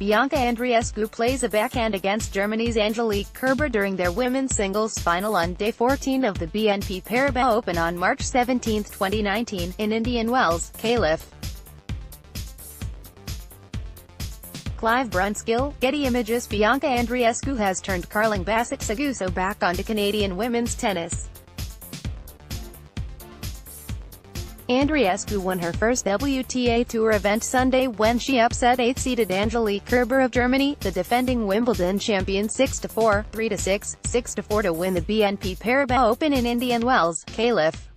Bianca Andreescu plays a backhand against Germany's Angelique Kerber during their women's singles final on day 14 of the BNP Paribas Open on March 17, 2019, in Indian Wells, Calif. Clive Brunskill, Getty Images Bianca Andreescu has turned Carling Bassett-Seguso back onto Canadian women's tennis. Andreescu won her first WTA Tour event Sunday when she upset 8th-seeded Angelique Kerber of Germany, the defending Wimbledon champion 6-4, 3-6, 6-4 to win the BNP Paribas Open in Indian Wells, Calif.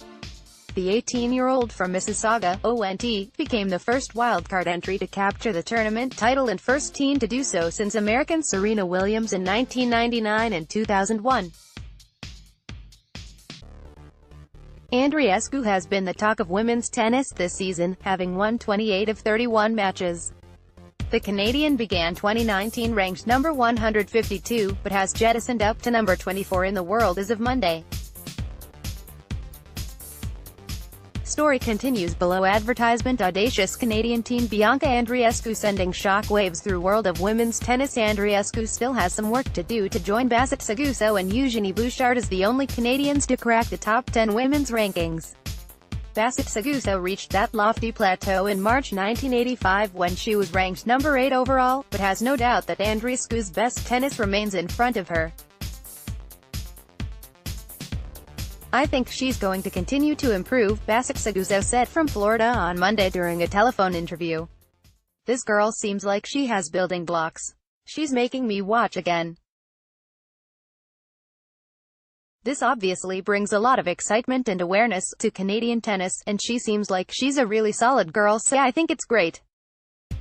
The 18-year-old from Mississauga, ONT, became the first wildcard entry to capture the tournament title and first teen to do so since American Serena Williams in 1999 and 2001. Andreescu has been the talk of women's tennis this season, having won 28 of 31 matches. The Canadian began 2019 ranked number 152, but has jettisoned up to number 24 in the world as of Monday. Story continues below. Advertisement. Audacious Canadian teen Bianca Andreescu sending shockwaves through world of women's tennis. Andreescu still has some work to do to join Bassett-Seguso and Eugenie Bouchard as the only Canadians to crack the top 10 women's rankings. Bassett-Seguso reached that lofty plateau in March 1985 when she was ranked number 8 overall, but has no doubt that Andreescu's best tennis remains in front of her. "I think she's going to continue to improve," Bassett-Seguso said from Florida on Monday during a telephone interview. "This girl seems like she has building blocks. She's making me watch again. This obviously brings a lot of excitement and awareness to Canadian tennis, and she seems like she's a really solid girl, so I think it's great.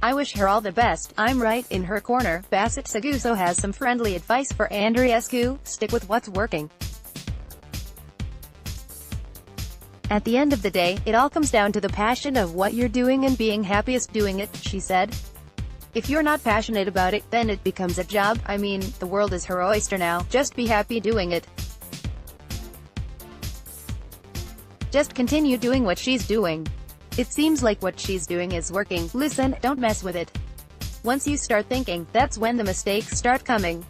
I wish her all the best. I'm right in her corner." Bassett-Seguso has some friendly advice for Andreescu: stick with what's working. "At the end of the day, it all comes down to the passion of what you're doing and being happiest doing it," she said. "If you're not passionate about it, then it becomes a job. I mean, the world is her oyster now. Just be happy doing it. Just continue doing what she's doing. It seems like what she's doing is working. Listen, don't mess with it. Once you start thinking, that's when the mistakes start coming.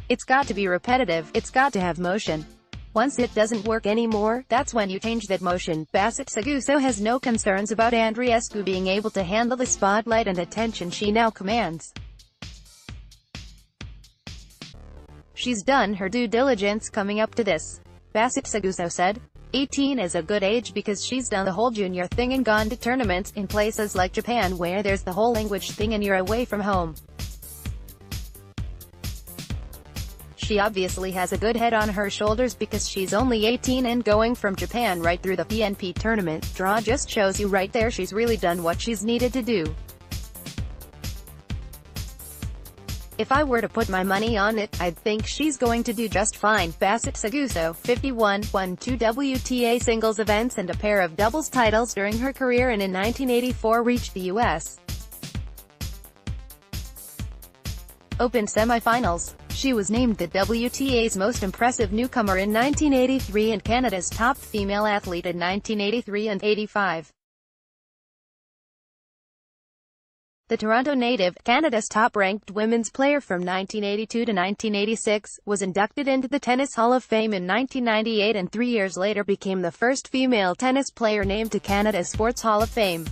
It's got to be repetitive. It's got to have motion. Once it doesn't work anymore, that's when you change that motion." Bassett-Seguso has no concerns about Andreescu being able to handle the spotlight and attention she now commands. "She's done her due diligence coming up to this," Bassett-Seguso said. 18 is a good age because she's done the whole junior thing and gone to tournaments in places like Japan where there's the whole language thing and you're away from home. She obviously has a good head on her shoulders because she's only 18 and going from Japan right through the BNP tournament draw just shows you right there she's really done what she's needed to do. If I were to put my money on it, I'd think she's going to do just fine." Bassett-Seguso, 51, won 2 WTA singles events and a pair of doubles titles during her career and in 1984 reached the U.S. Open semifinals. She was named the WTA's most impressive newcomer in 1983 and Canada's top female athlete in 1983 and 85. The Toronto native, Canada's top-ranked women's player from 1982 to 1986, was inducted into the Tennis Hall of Fame in 1998 and 3 years later became the first female tennis player named to Canada's Sports Hall of Fame.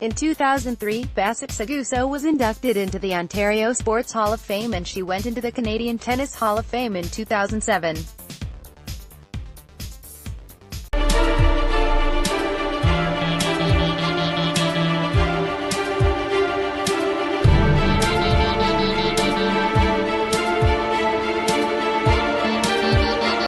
In 2003, Bassett-Seguso was inducted into the Ontario Sports Hall of Fame and she went into the Canadian Tennis Hall of Fame in 2007.